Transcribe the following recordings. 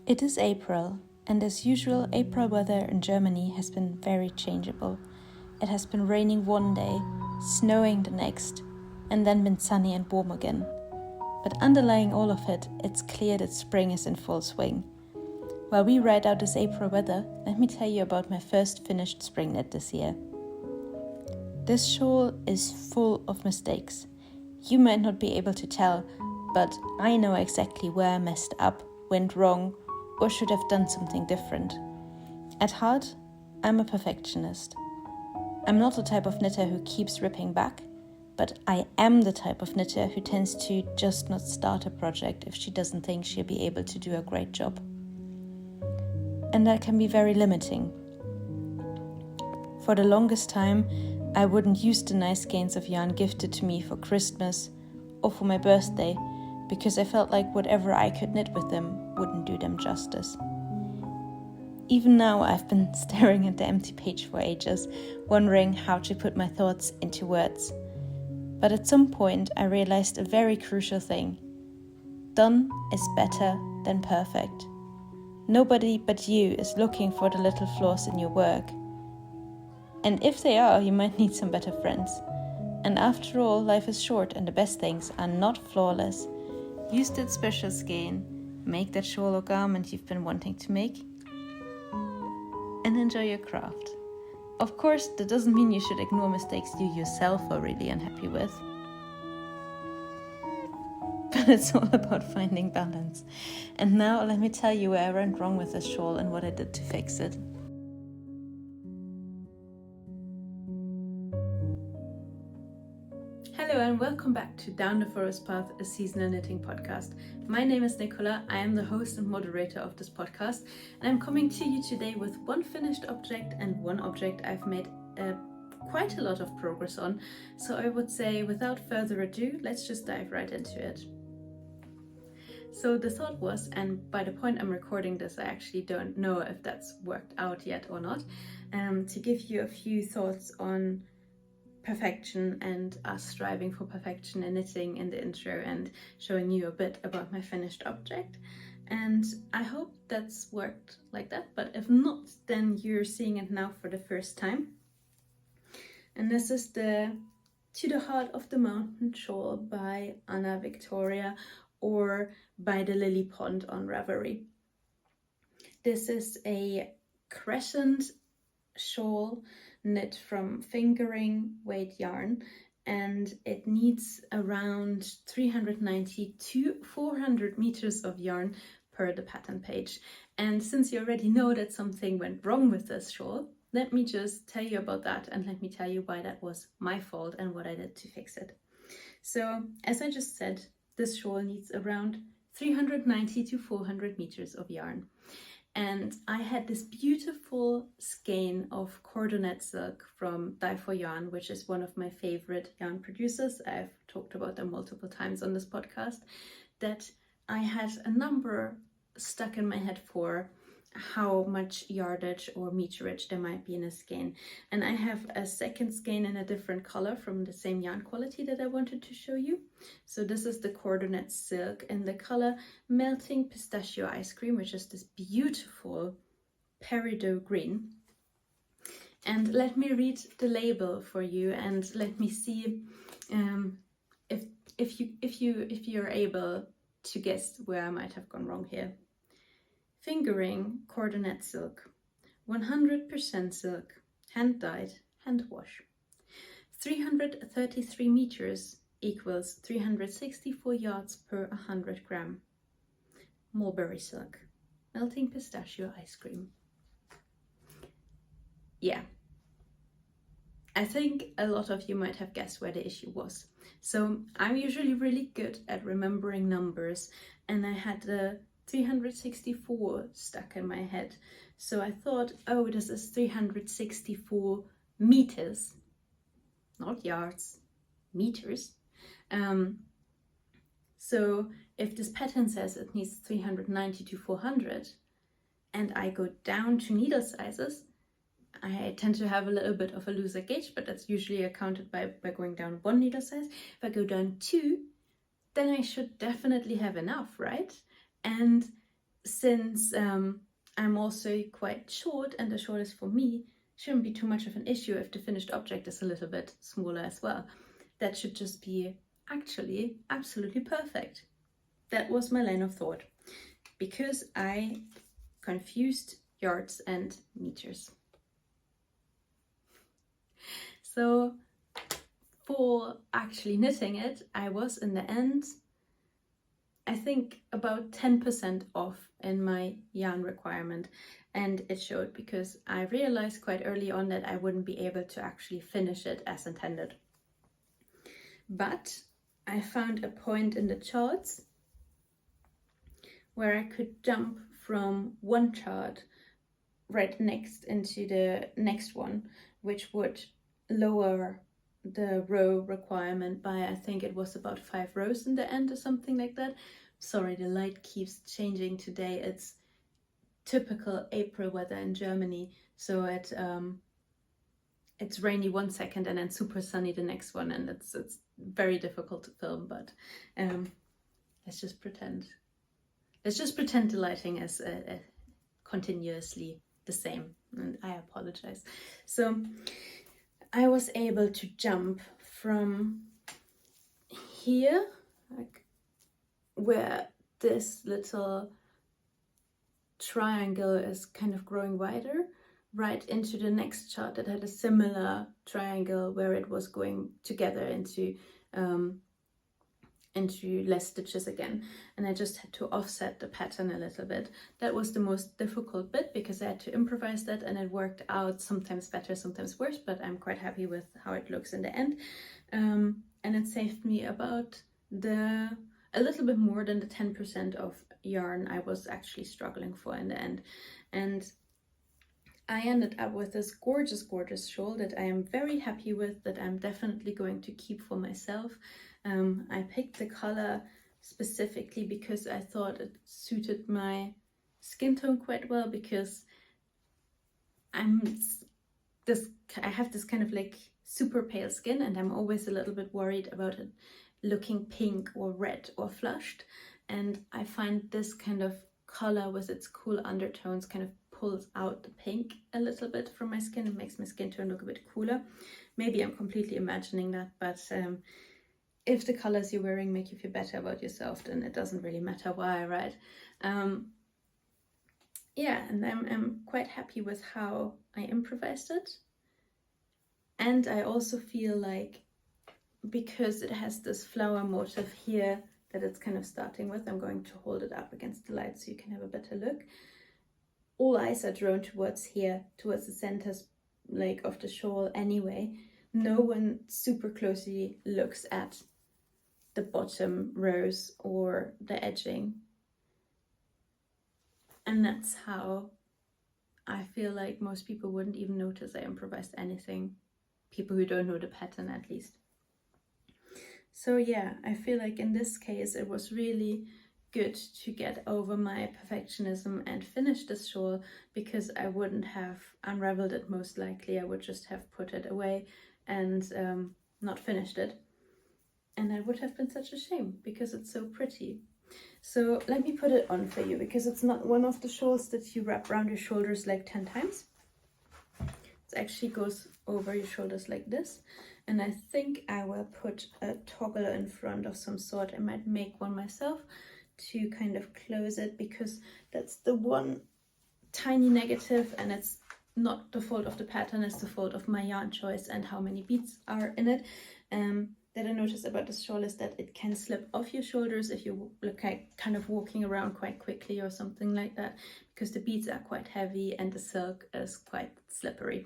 It is April, and as usual, April weather in Germany has been very changeable. It has been raining one day, snowing the next, and then been sunny and warm again. But underlying all of it, it's clear that spring is in full swing. While we ride out this April weather, let me tell you about my first finished spring knit this year. This shawl is full of mistakes. You might not be able to tell, but I know exactly where I messed up, went wrong, or should have done something different. At heart, I'm a perfectionist. I'm not the type of knitter who keeps ripping back, but I am the type of knitter who tends to just not start a project if she doesn't think she'll be able to do a great job. And that can be very limiting. For the longest time, I wouldn't use the nice skeins of yarn gifted to me for Christmas or for my birthday, because I felt like whatever I could knit with them wouldn't do them justice. Even now, I've been staring at the empty page for ages, wondering how to put my thoughts into words. But at some point, I realized a very crucial thing. Done is better than perfect. Nobody but you is looking for the little flaws in your work. And if they are, you might need some better friends. And after all, life is short and the best things are not flawless. Use that special skein, make that shawl or garment you've been wanting to make, and enjoy your craft. Of course, that doesn't mean you should ignore mistakes you yourself are really unhappy with. But it's all about finding balance. And now let me tell you where I went wrong with this shawl and what I did to fix it. Hello and welcome back to Down the Forest Path, a seasonal knitting podcast. My name is Nicola, I am the host and moderator of this podcast, and I'm coming to you today with one finished object and one object I've made quite a lot of progress on. So I would say, without further ado, let's just dive right into it. So the thought was, and by the point I'm recording this, I actually don't know if that's worked out yet or not, to give you a few thoughts on perfection and us striving for perfection in knitting in the intro, and showing you a bit about my finished object. And I hope that's worked like that, but if not, then you're seeing it now for the first time. And this is the To the Heart of the Mountain shawl by Anna Victoria, or by the Lily Pond on Ravelry. This is a crescent shawl knit from fingering weight yarn, and it needs around 390 to 400 meters of yarn per the pattern page. And since you already know that something went wrong with this shawl, let me just tell you about that, and let me tell you why that was my fault and what I did to fix it. So, as I just said, this shawl needs around 390 to 400 meters of yarn. And I had this beautiful skein of cordonette silk from Dye for Yarn, which is one of my favorite yarn producers. I've talked about them multiple times on this podcast, that I had a number stuck in my head for how much yardage or meterage there might be in a skein. And I have a second skein in a different color from the same yarn quality that I wanted to show you. So this is the cordonette silk in the color Melting Pistachio Ice Cream, which is this beautiful peridot green. And let me read the label for you, and let me see if you're able to guess where I might have gone wrong here. Fingering cordonette silk, 100% silk, hand dyed, hand wash. 333 meters equals 364 yards per 100 gram. Mulberry silk, melting pistachio ice cream. Yeah, I think a lot of you might have guessed where the issue was. So I'm usually really good at remembering numbers, and I had the 364 stuck in my head. So I thought, oh, this is 364 meters, not yards, meters. So if this pattern says it needs 390 to 400, and I go down to needle sizes, I tend to have a little bit of a looser gauge, but that's usually accounted by going down one needle size. If I go down two, then I should definitely have enough, right? And since I'm also quite short and the shortest for me, shouldn't be too much of an issue if the finished object is a little bit smaller as well. That should just be actually absolutely perfect. That was my line of thought, because I confused yards and meters. So for actually knitting it, I was in the end, I think, about 10% off in my yarn requirement, and it showed because I realized quite early on that I wouldn't be able to actually finish it as intended. But I found a point in the charts where I could jump from one chart right next into the next one, which would lower the row requirement by, I think it was about 5 rows in the end or something like that. Sorry, the light keeps changing today. It's typical April weather in Germany, so it's rainy one second and then super sunny the next one, and it's very difficult to film, but let's just pretend the lighting is continuously the same, and I apologize. So I was able to jump from here, like where this little triangle is kind of growing wider, right into the next chart that had a similar triangle where it was going together into less stitches again, and I just had to offset the pattern a little bit. That was the most difficult bit because I had to improvise that, and it worked out sometimes better, sometimes worse, but I'm quite happy with how it looks in the end. And it saved me about a little bit more than the 10% of yarn I was actually struggling for in the end. And I ended up with this gorgeous shawl that I am very happy with, that I'm definitely going to keep for myself. I picked the color specifically because I thought it suited my skin tone quite well, because I have this kind of like super pale skin, and I'm always a little bit worried about it looking pink or red or flushed, and I find this kind of color with its cool undertones kind of pulls out the pink a little bit from my skin and makes my skin tone look a bit cooler. Maybe I'm completely imagining that, but if the colors you're wearing make you feel better about yourself, then it doesn't really matter why, right? Yeah, and I'm quite happy with how I improvised it. And I also feel like, because it has this flower motif here that it's kind of starting with, I'm going to hold it up against the light so you can have a better look. All eyes are drawn towards here, towards the center like of the shawl anyway. No one super closely looks at the bottom rows or the edging. And that's how I feel like most people wouldn't even notice I improvised anything. People who don't know the pattern, at least. So yeah, I feel like in this case it was really good to get over my perfectionism and finish this shawl, because I wouldn't have unraveled it most likely. I would just have put it away and not finished it. And that would have been such a shame, because it's so pretty. So let me put it on for you, because it's not one of the shawls that you wrap around your shoulders like 10 times. It actually goes over your shoulders like this. And I think I will put a toggle in front of some sort. I might make one myself to kind of close it, because that's the one tiny negative, and it's not the fault of the pattern, it's the fault of my yarn choice and how many beads are in it. That I noticed about this shawl is that it can slip off your shoulders if you look like kind of walking around quite quickly or something like that, because the beads are quite heavy and the silk is quite slippery.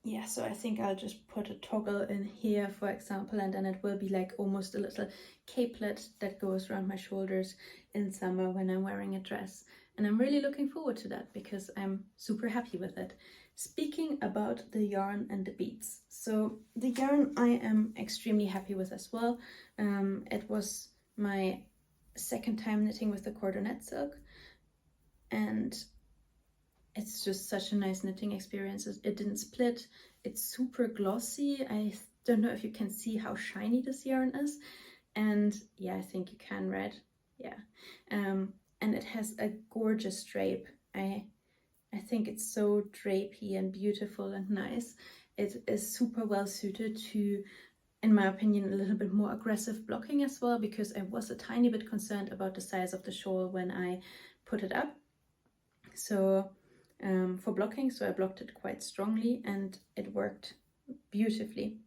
Yeah, so I think I'll just put a toggle in here, for example, and then it will be like almost a little capelet that goes around my shoulders in summer when I'm wearing a dress. And I'm really looking forward to that, because I'm super happy with it. Speaking about the yarn and the beads, so the yarn I am extremely happy with as well. It was my second time knitting with the cordonette silk, and it's just such a nice knitting experience. It didn't split, it's super glossy. I don't know if you can see how shiny this yarn is, And yeah, I think you can read. Yeah. And it has a gorgeous drape. I think it's so drapey and beautiful and nice. It is super well suited to, in my opinion, a little bit more aggressive blocking as well, because I was a tiny bit concerned about the size of the shawl when I put it up. So for blocking, so I blocked it quite strongly and it worked beautifully.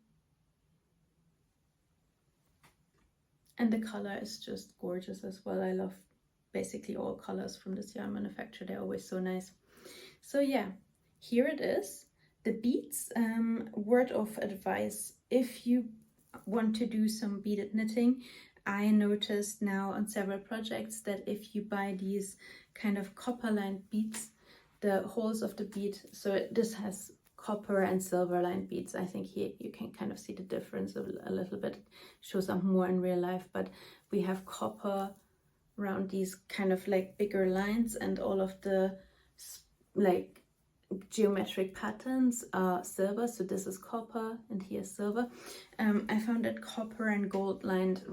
And the color is just gorgeous as well. I love basically all colors from this yarn manufacturer. They're always so nice. So yeah, here it is. The beads, word of advice, if you want to do some beaded knitting, I noticed now on several projects that if you buy these kind of copper lined beads, the holes of the bead, so this has copper and silver lined beads. I think here you can kind of see the difference a little bit. It shows up more in real life, but we have copper around these kind of like bigger lines, and all of the like geometric patterns are silver. So this is copper and here's silver. I found that copper and gold lined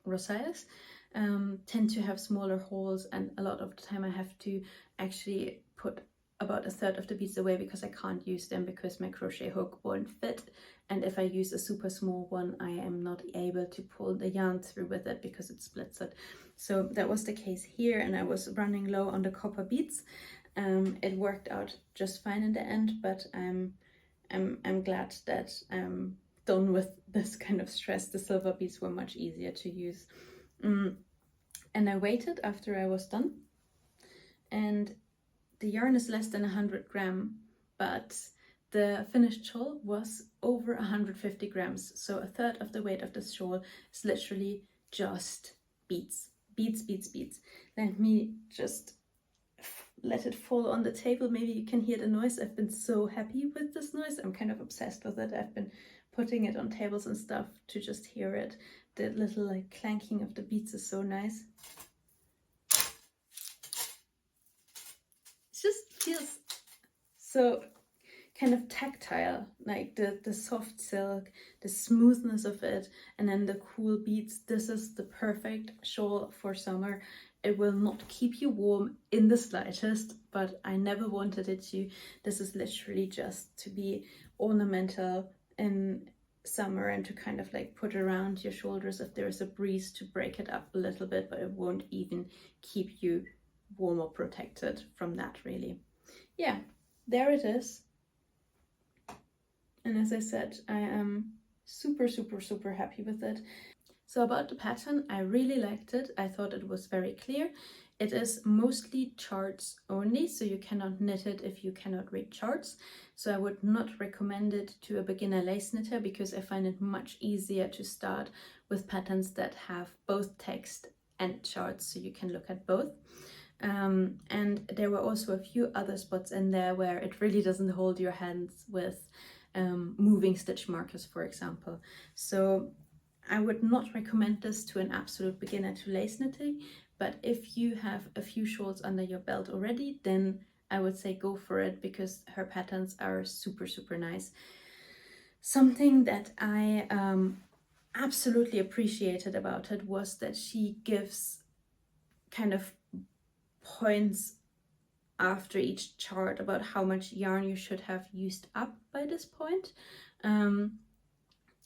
rosales tend to have smaller holes, and a lot of the time I have to actually put about a third of the beads away because I can't use them because my crochet hook won't fit, and if I use a super small one I am not able to pull the yarn through with it because it splits it. So that was the case here, and I was running low on the copper beads. It worked out just fine in the end, but I'm glad that I'm done with this kind of stress. The silver beads were much easier to use. And I waited after I was done, and the yarn is less than 100 grams, but the finished shawl was over 150 grams. So a third of the weight of this shawl is literally just beads. Beads. Let me just let it fall on the table. Maybe you can hear the noise. I've been so happy with this noise. I'm kind of obsessed with it. I've been putting it on tables and stuff to just hear it. The little like clanking of the beads is so nice. It just feels so kind of tactile, like the soft silk, the smoothness of it, and then the cool beads. This is the perfect shawl for summer. It will not keep you warm in the slightest, but I never wanted it to. This is literally just to be ornamental in summer and to kind of like put around your shoulders if there is a breeze to break it up a little bit, but it won't even keep you warm or protected from that really. Yeah, there it is. And as I said, I am super happy with it. So about the pattern, I really liked it. I thought it was very clear. It is mostly charts only, so you cannot knit it if you cannot read charts. So I would not recommend it to a beginner lace knitter because I find it much easier to start with patterns that have both text and charts, so you can look at both. And there were also a few other spots in there where it really doesn't hold your hands with moving stitch markers, for example. So I would not recommend this to an absolute beginner to lace knitting, but if you have a few shawls under your belt already, then I would say go for it because her patterns are super nice. Something that I absolutely appreciated about it was that she gives kind of points after each chart about how much yarn you should have used up by this point.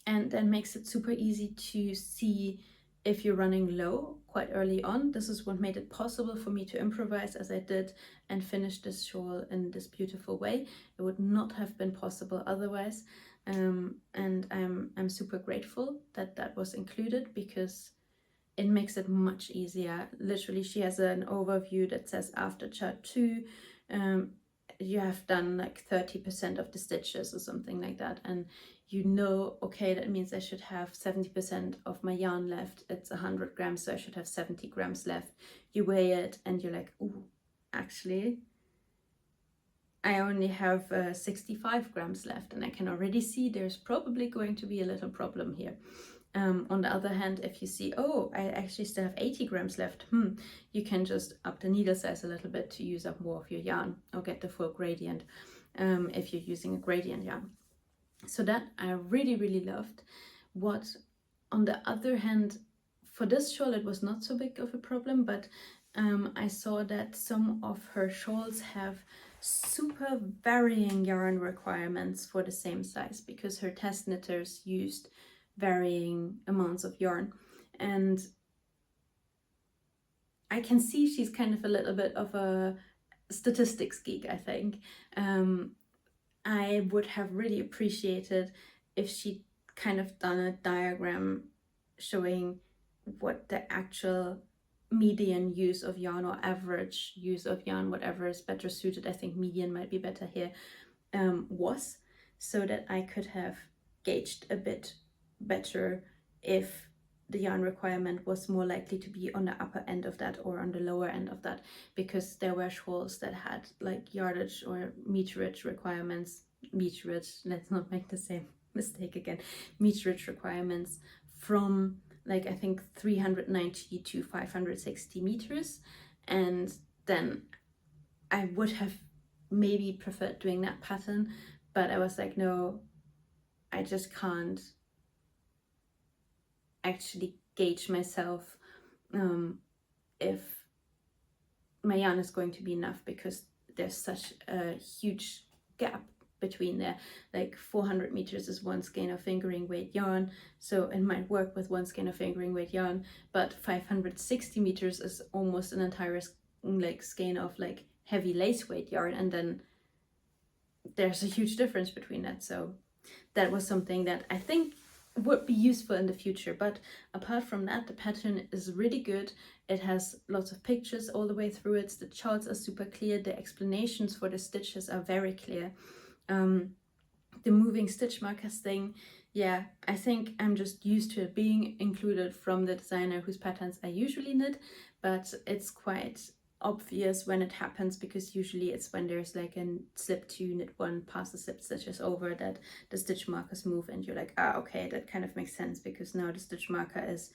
And then makes it super easy to see if you're running low quite early on. This is what made it possible for me to improvise as I did and finish this shawl in this beautiful way. It would not have been possible otherwise. And I'm super grateful that that was included because it makes it much easier. Literally, she has an overview that says after chart 2, you have done like 30% of the stitches or something like that, and you know, okay, that means I should have 70% of my yarn left. It's 100 grams, so I should have 70 grams left. You weigh it and you're like, oh, actually, I only have 65 grams left, and I can already see there's probably going to be a little problem here. On the other hand, if you see, oh, I actually still have 80 grams left, you can just up the needle size a little bit to use up more of your yarn or get the full gradient if you're using a gradient yarn. So that I really loved. What, on the other hand, for this shawl it was not so big of a problem, but I saw that some of her shawls have super varying yarn requirements for the same size, because her test knitters used varying amounts of yarn. And I can see she's kind of a little bit of a statistics geek, I think. I would have really appreciated if she kind of done a diagram showing what the actual median use of yarn or average use of yarn, whatever is better suited, I think median might be better here, was, so that I could have gauged a bit better if the yarn requirement was more likely to be on the upper end of that or on the lower end of that, because there were shawls that had like yardage or meterage requirements, meterage, let's not make the same mistake again, meterage requirements from like I think 390 to 560 meters. And then I would have maybe preferred doing that pattern, but I was like, no, I just can't actually gauge myself if my yarn is going to be enough, because there's such a huge gap between there. Like 400 meters is one skein of fingering weight yarn, so it might work with one skein of fingering weight yarn, but 560 meters is almost an entire like skein of like heavy lace weight yarn, and then there's a huge difference between that. So that was something that I think would be useful in the future. But apart from that, the pattern is really good. It has lots of pictures all the way through it. The charts are super clear. The explanations for the stitches are very clear. The moving stitch markers thing, yeah, I think I'm just used to it being included from the designer whose patterns I usually knit, but it's quite obvious when it happens, because usually it's when there's like a slip 2, knit 1, pass the slip stitches over, that the stitch markers move, and you're like, ah, okay, that kind of makes sense, because now the stitch marker is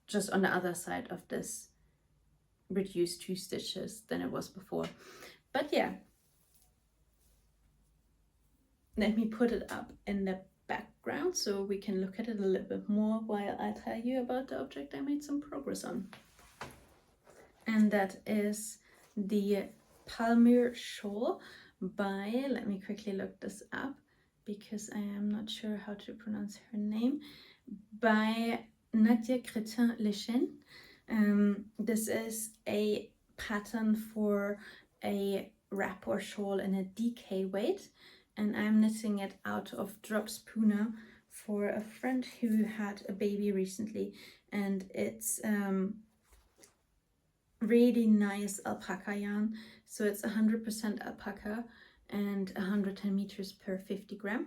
just on the other side of this reduced 2 stitches than it was before. But yeah, let me put it up in the background so we can look at it a little bit more while I tell you about the object I made some progress on. And that is the Palmyre shawl by, let me quickly look this up because I am not sure how to pronounce her name, by Nadia Crétin-Lechen. This is a pattern for a wrap or shawl in a DK weight, and I'm knitting it out of drop spooner for a friend who had a baby recently, and it's really nice alpaca yarn. So it's 100% alpaca and 110 meters per 50 gram.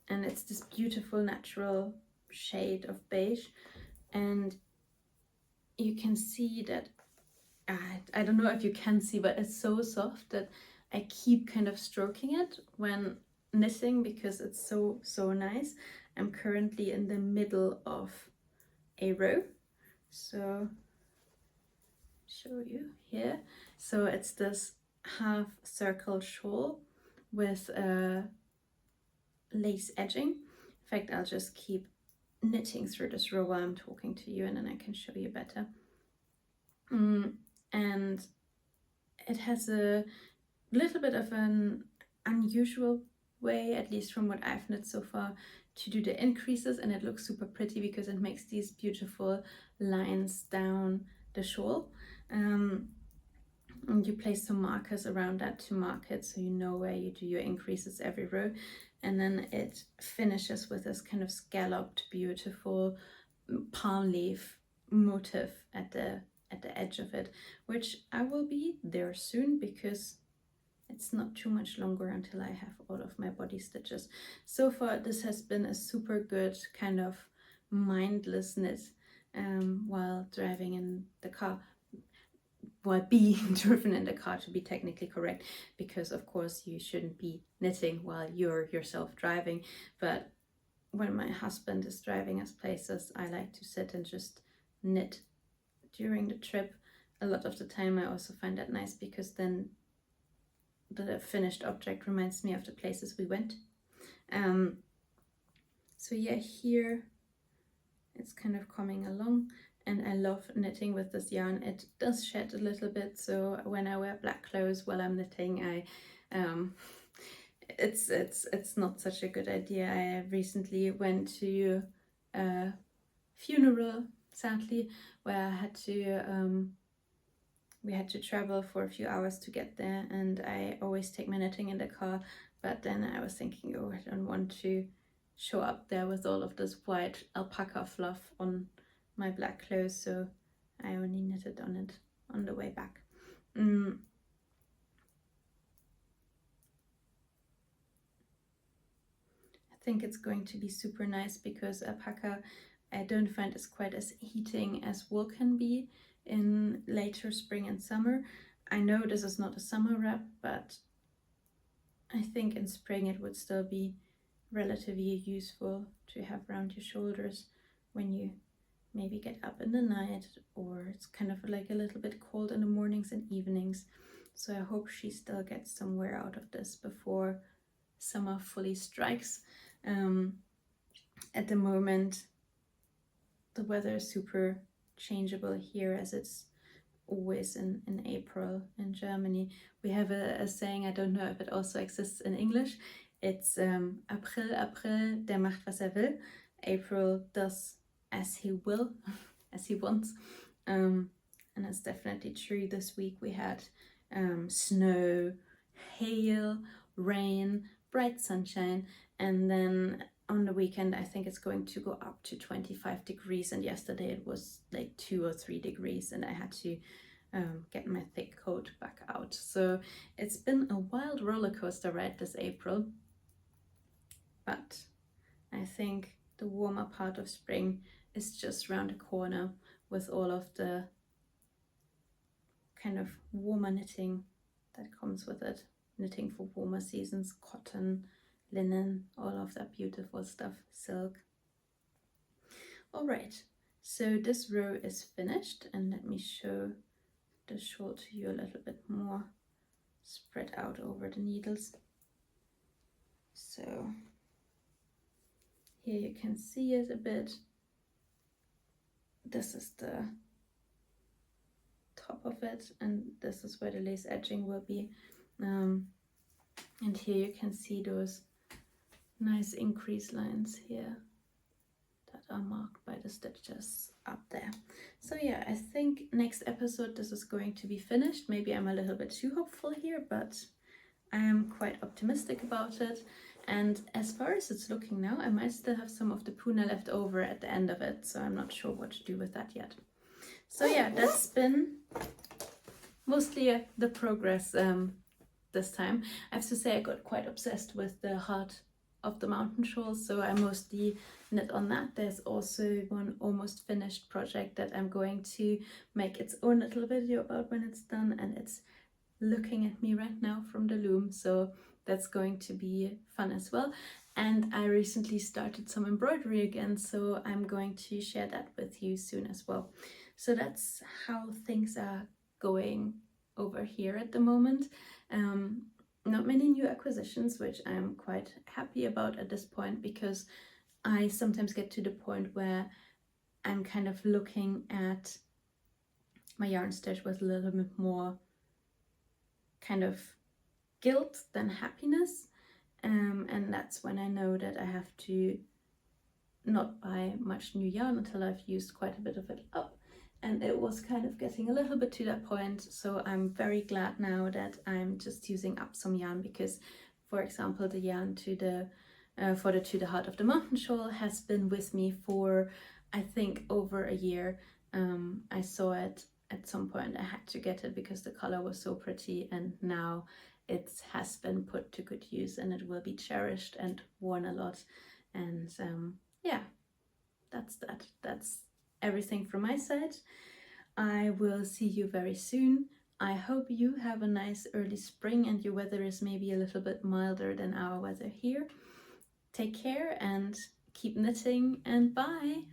And it's this beautiful natural shade of beige. And you can see that, I don't know if you can see, but it's so soft that I keep kind of stroking it when knitting because it's so, so nice. I'm currently in the middle of a row. So show you here. So it's this half circle shawl with lace edging. In fact, I'll just keep knitting through this row while I'm talking to you, and then I can show you better. And it has a little bit of an unusual way, at least from what I've knit so far, to do the increases, and it looks super pretty because it makes these beautiful lines down the shawl. And you place some markers around that to mark it so you know where you do your increases every row, and then it finishes with this kind of scalloped beautiful palm leaf motif at the edge of it, which I will be there soon because it's not too much longer until I have all of my body stitches. So far this has been a super good kind of mindless knit while driving in the car, while being driven in the car, to be technically correct, because of course you shouldn't be knitting while you're yourself driving. But when my husband is driving us places, I like to sit and just knit during the trip. A lot of the time I also find that nice because then the finished object reminds me of the places we went. So yeah, here it's kind of coming along, and I love knitting with this yarn. It does shed a little bit, so when I wear black clothes while I'm knitting, it's not such a good idea. I recently went to a funeral, sadly, where we had to travel for a few hours to get there, and I always take my knitting in the car. But then I was thinking, oh, I don't want to show up there with all of this white alpaca fluff on my black clothes, so I only knitted on it on the way back. I think it's going to be super nice because alpaca, I don't find is quite as heating as wool can be in later spring and summer. I know this is not a summer wrap, but I think in spring it would still be relatively useful to have around your shoulders when you maybe get up in the night, or it's kind of like a little bit cold in the mornings and evenings. So I hope she still gets some wear out of this before summer fully strikes. At the moment, the weather is super changeable here, as it's always in April in Germany. We have a saying, I don't know if it also exists in English. It's April, der macht was will. April does as he will, as he wants. And it's definitely true. This week we had snow, hail, rain, bright sunshine, and then on the weekend I think it's going to go up to 25 degrees, and yesterday it was like 2 or 3 degrees, and I had to get my thick coat back out. So it's been a wild roller coaster ride this April, but I think the warmer part of spring is just around the corner, with all of the kind of warmer knitting that comes with it. Knitting for warmer seasons, cotton, linen, all of that beautiful stuff, silk. All right, so this row is finished, and let me show the shawl to you a little bit more spread out over the needles. So here you can see it a bit. This is the top of it, and this is where the lace edging will be. And here you can see those nice increase lines here that are marked by the stitches up there. So yeah, I think next episode this is going to be finished. Maybe I'm a little bit too hopeful here, but I am quite optimistic about it. And as far as it's looking now, I might still have some of the Puna left over at the end of it, so I'm not sure what to do with that yet. So yeah, that's been mostly the progress this time. I have to say I got quite obsessed with the heart of the mountain shawl, so I mostly knit on that. There's also one almost finished project that I'm going to make its own little video about when it's done, and it's looking at me right now from the loom, so that's going to be fun as well. And I recently started some embroidery again, so I'm going to share that with you soon as well. So that's how things are going over here at the moment. Not many new acquisitions, which I'm quite happy about at this point, because I sometimes get to the point where I'm kind of looking at my yarn stash with a little bit more kind of guilt than happiness, and that's when I know that I have to not buy much new yarn until I've used quite a bit of it up. And it was kind of getting a little bit to that point, so I'm very glad now that I'm just using up some yarn, because, for example, the yarn to the To the Heart of the Mountain Shawl has been with me for, I think, over a year. I saw it at some point. I had to get it because the color was so pretty, and now it has been put to good use, and it will be cherished and worn a lot. And yeah, that's that. That's everything from my side. I will see you very soon. I hope you have a nice early spring and your weather is maybe a little bit milder than our weather here. Take care and keep knitting, and bye!